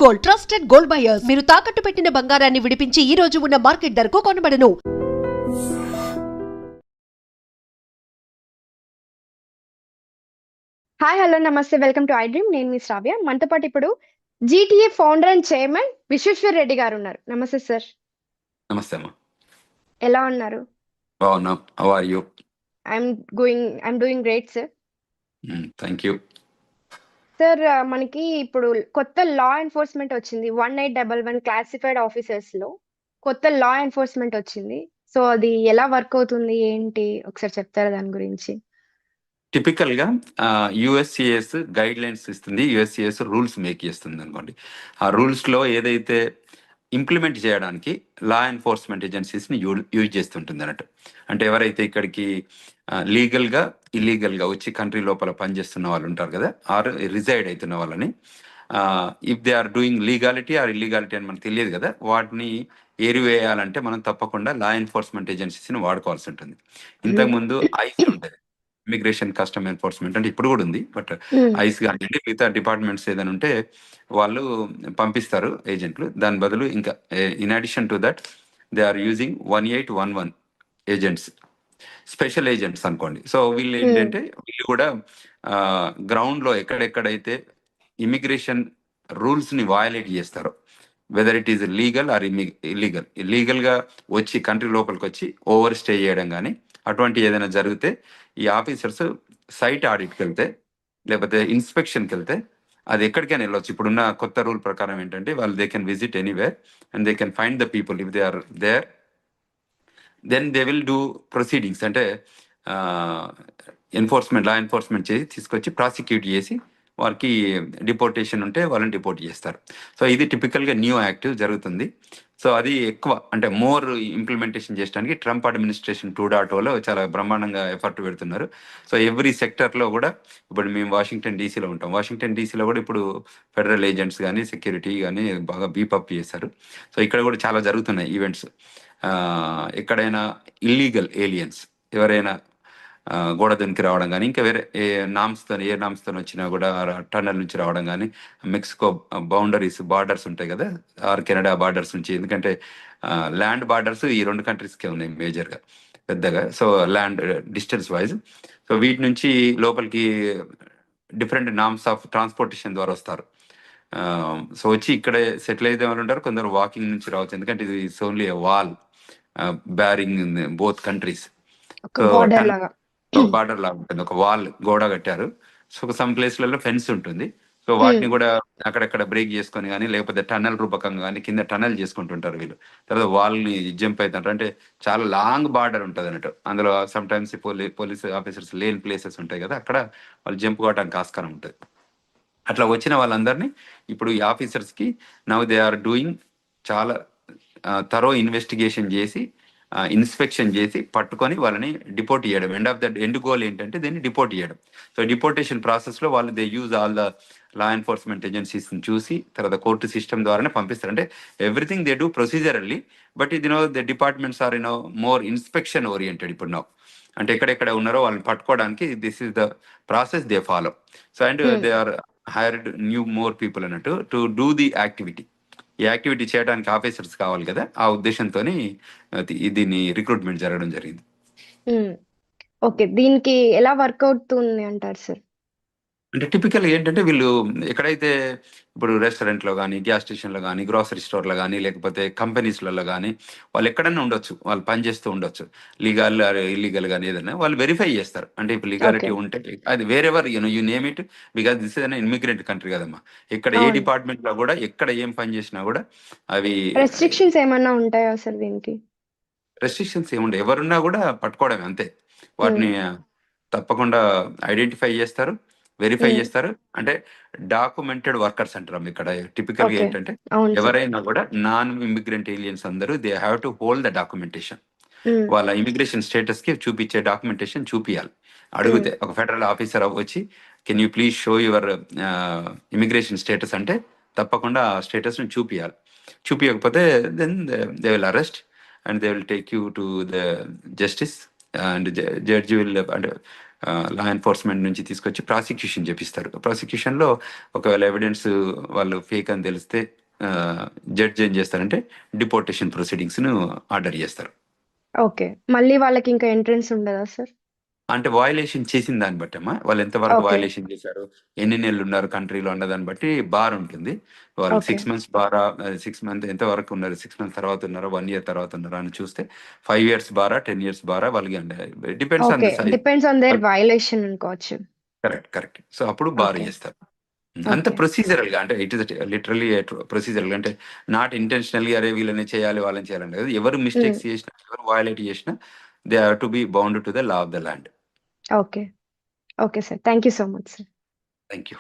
Gold, trusted gold buyers. మీరు తాకట్టు పెట్టిన బంగారాన్ని విడిపించి ఈ రోజు ఉన్న మార్కెట్ ధరకు కొనబడను. హాయ్ హలో నమస్తే వెల్కమ్ టు ఐ డ్రీమ్. నేను మీ శ్రావ్య. మనతో పాటు ఇప్పుడు GTA founder and chairman Vishweshwar Reddy గారు ఉన్నారు. నమస్తే సార్. నమస్తే అమ్మా. ఎలా ఉన్నారు? బాగున్నాం. How are you? I'm doing great sir. Thank you. Sir మనకి ఇప్పుడు కొత్త లా ఎన్ఫోర్స్మెంట్ వచ్చింది. 1811 క్లాసిఫైడ్ ఆఫీసర్స్ లో కొత్త లా ఎన్ఫోర్స్మెంట్ వచ్చింది. సో అది ఎలా వర్క్ అవుతుంది ఏంటి ఒకసారి చెప్తారా దాని గురించి? టిపికల్ గా యుఎస్సిఎస్ గైడ్ లైన్స్ ఇస్తుంది, యుఎస్సిఎస్ రూల్స్ మేక్ చేస్తుంది అనుకోండి. ఆ రూల్స్ లో ఏదైతే ఇంప్లిమెంట్ చేయడానికి లా ఎన్ఫోర్స్మెంట్ ఏజెన్సీస్ని యూజ్ చేస్తుంటుంది అన్నట్టు. అంటే ఎవరైతే ఇక్కడికి లీగల్గా ఇల్లీగల్గా వచ్చి కంట్రీ లోపల పనిచేస్తున్న వాళ్ళు ఉంటారు కదా, ఆర్ రిజైడ్ అవుతున్న వాళ్ళని, if they are doing legality or illegality అని మనకు తెలియదు కదా, వాటిని ఏరివేయాలంటే మనం తప్పకుండా లా ఎన్ఫోర్స్మెంట్ ఏజెన్సీస్ని వాడుకోవాల్సి ఉంటుంది. ఇంతకుముందు ఐస్ ఉంటుంది, ఇమిగ్రేషన్ కస్టమ్ ఎన్ఫోర్స్మెంట్, అంటే ఇప్పుడు కూడా ఉంది, బట్ ఐస్ కానివ్వండి మిగతా డిపార్ట్మెంట్స్ ఏదైనా ఉంటే వాళ్ళు పంపిస్తారు ఏజెంట్లు. దాని బదులు ఇంకా in addition to that they are using 1811 agents, special agents అనుకోండి. సో వీళ్ళు ఏంటంటే వీళ్ళు కూడా గ్రౌండ్లో ఎక్కడెక్కడైతే ఇమిగ్రేషన్ రూల్స్ని వయలేట్ చేస్తారో, whether it is legal are illegal, ఇల్లీగల్గా వచ్చి కంట్రీ లోపలికి వచ్చి ఓవర్ స్టే చేయడం కానీ అటువంటి ఏదైనా జరిగితే ఈ ఆఫీసర్స్ సైట్ ఆడిట్కి వెళ్తే లేకపోతే ఇన్స్పెక్షన్కి వెళ్తే అది ఎక్కడికైనా వెళ్ళొచ్చు. ఇప్పుడున్న కొత్త రూల్ ప్రకారం ఏంటంటే వాళ్ళు they can visit anywhere and they can find the people if they are there, then they will do proceedings. అంటే లా ఎన్ఫోర్స్మెంట్ చేసి తీసుకొచ్చి ప్రాసిక్యూట్ చేసి వారికి డిపోర్టేషన్ ఉంటే వాళ్ళని డిపోర్ట్ చేస్తారు. సో ఇది టిపికల్గా న్యూ యాక్ట్ జరుగుతుంది. సో అది ఎక్కువ అంటే మోర్ ఇంప్లిమెంటేషన్ చేయడానికి ట్రంప్ అడ్మినిస్ట్రేషన్ 2.0లో చాలా బ్రహ్మాండంగా ఎఫర్ట్ పెడుతున్నారు. సో ఎవ్రీ సెక్టర్లో కూడా, ఇప్పుడు మేము వాషింగ్టన్ డీసీలో ఉంటాం, వాషింగ్టన్ డీసీలో కూడా ఇప్పుడు ఫెడరల్ ఏజెంట్స్ కానీ సెక్యూరిటీ కానీ బాగా బీపప్ చేశారు. సో ఇక్కడ కూడా చాలా జరుగుతున్నాయి ఈవెంట్స్. ఎక్కడైనా ఇల్లీగల్ ఏలియన్స్ ఎవరైనా గోడ దునికి రావడం కానీ ఇంకా వేరే ఏ నామ్స్తో వచ్చినా కూడా టన్నల్ నుంచి రావడం కానీ, మెక్సికో బౌండరీస్ బార్డర్స్ ఉంటాయి కదా, ఆర్ కెనడా బార్డర్స్ నుంచి, ఎందుకంటే ల్యాండ్ బార్డర్స్ ఈ రెండు కంట్రీస్కే ఉన్నాయి మేజర్గా పెద్దగా. So land distance wise, so వీటి నుంచి లోపలికి డిఫరెంట్ నామ్స్ ఆఫ్ ట్రాన్స్పోర్టేషన్ ద్వారా వస్తారు. సో వచ్చి ఇక్కడే సెటిల్ అయితే వాళ్ళు ఉంటారు, కొందరు వాకింగ్ నుంచి రావచ్చు, ఎందుకంటే ఇది it's only wall bearing both countries. Border లాగా ఉంటుంది, ఒక వాల్ గోడ కట్టారు. సో సమ్ ప్లేస్లలో ఫెన్స్ ఉంటుంది. సో వాటిని కూడా అక్కడక్కడ బ్రేక్ చేసుకొని కానీ లేకపోతే టన్నల్ రూపకంగా కానీ కింద టన్నల్ చేసుకుంటుంటారు వీళ్ళు. తర్వాత వాల్ని జంప్ అవుతుంటారు. అంటే చాలా లాంగ్ బార్డర్ ఉంటుంది అన్నట్టు. అందులో సమ్ టైమ్స్ పోలీస్ ఆఫీసర్స్ లేని ప్లేసెస్ ఉంటాయి కదా, అక్కడ వాళ్ళు జంప్ కావడానికి ఆస్కారం ఉంటుంది. అట్లా వచ్చిన వాళ్ళందరినీ ఇప్పుడు ఈ ఆఫీసర్స్కి నౌ దే ఆర్ డూయింగ్ చాలా థరో ఇన్వెస్టిగేషన్ చేసి ఇన్స్పెక్షన్ చేసి పట్టుకొని వాళ్ళని డిపోర్ట్ చేయడం. ఎండ్ గోల్ ఏంటంటే దీన్ని డిపోర్ట్ చేయడం. సో డిపోర్టేషన్ ప్రాసెస్లో వాళ్ళు they use all the law enforcement ఏజెన్సీస్ని చూసి తర్వాత కోర్టు సిస్టమ్ ద్వారానే పంపిస్తారు. అంటే everything they do procedurally, but ఇది the departments are more inspection oriented ఇప్పుడు నో. అంటే ఎక్కడెక్కడ ఉన్నారో వాళ్ళని పట్టుకోవడానికి this is the process they follow. So and they are hired more people అన్నట్టు టు డూ ది యాక్టివిటీ. ఈ యాక్టివిటీ చేయడానికి ఆఫీసర్స్ కావాలి కదా, ఆ ఉద్దేశంతో దీన్ని రిక్రూట్మెంట్ జరగడం జరిగింది. ఓకే, దీనికి ఎలా వర్క్ అవుతుంది అంటారు సార్? అంటే టిపికల్ ఏంటంటే వీళ్ళు ఎక్కడైతే ఇప్పుడు రెస్టారెంట్లో కానీ, గ్యాస్ స్టేషన్లో కానీ, గ్రాసరీ స్టోర్లో కానీ, లేకపోతే కంపెనీస్లలో కానీ వాళ్ళు ఎక్కడైనా ఉండొచ్చు, వాళ్ళు పనిచేస్తూ ఉండొచ్చు, లీగల్ ఇల్లీగల్ కానీ ఏదైనా వాళ్ళు వెరిఫై చేస్తారు. అంటే ఇప్పుడు లీగాలిటీ ఉంటే అది wherever you name it, because this is an immigrant country కదమ్మా. ఇక్కడ ఏ డిపార్ట్మెంట్లో కూడా ఎక్కడ ఏం పని చేసినా కూడా అవి రెస్ట్రిక్షన్స్ ఏమన్నా ఉంటాయా సార్ దీనికి? రెస్ట్రిక్షన్స్ ఏముండే, ఎవరున్నా కూడా పట్టుకోవడమే అంతే. వాటిని తప్పకుండా ఐడెంటిఫై చేస్తారు, వెరిఫై చేస్తారు. అంటే డాక్యుమెంటెడ్ వర్కర్స్ అంటారు ఇక్కడ. టిపికల్గా ఏంటంటే ఎవరైనా కూడా నాన్ ఇమిగ్రెంట్ ఏలియన్స్ అందరూ they have to hold the documentation. వాళ్ళ ఇమిగ్రేషన్ స్టేటస్ కి చూపించే డాక్యుమెంటేషన్ చూపియాలి. అడిగితే ఒక ఫెడరల్ ఆఫీసర్ వచ్చి can you please show your immigration status అంటే తప్పకుండా ఆ స్టేటస్ ని చూపియాలి. చూపించకపోతే then they will arrest and they will take you to the justice and judge will law enforcement నుంచి తీసుకొచ్చి ప్రాసిక్యూషన్ చేపిస్తారు. ప్రాసిక్యూషన్లో ఒకవేళ ఎవిడెన్స్ వాళ్ళు ఫేక్ అని తెలిస్తే జడ్జ్ ఏం చేస్తారంటే డిపోర్టేషన్ ప్రొసీడింగ్స్ను ఆర్డర్ చేస్తారు. ఓకే. మళ్ళీ వాళ్ళకి ఇంకా ఎంట్రన్స్ ఉండదా సార్? అంటే వయలేషన్ చేసిన దాన్ని బట్టి అమ్మా, వాళ్ళు ఎంతవరకు ఓకే. వయలేషన్ చేశారు, ఎన్ని నెలలు ఉన్నారు కంట్రీలో అన్న దాన్ని బట్టి బార్ ఉంటుంది. వాళ్ళు ఓకే. 6 మంత్స్ బారా, 6 మంత్ ఎంతవరకు ఉన్నారు, 6 మంత్స్ తర్వాత ఉన్నారా, 1 ఇయర్ తర్వాత ఉన్నారా అని చూస్తే 5 ఇయర్స్ బారా, 10 ఇయర్స్ బారా వాళ్ళకి depends on okay. The size. Depends on their violation అనుకోవచ్చు. కరెక్ట్. సో అప్పుడు బార్ ఓకే. చేస్తారు. అంత ఓకే. ప్రొసీజరల్ గా, అంటే ఇట్ ఇస్ లిటరల్లీ ప్రొసీజరల్ గా, అంటే నాట్ ఇంటెన్షనల్లీ అరే వీళ్ళని చేయాలి వాళ్ళని చేయాలని కాదు. ఎవరు మిస్టేక్స్ చేసినా, ఎవరు వయలేట్ చేసినా they have to be bound to the law of the land. Okay. Okay sir. Thank you so much sir. Thank you.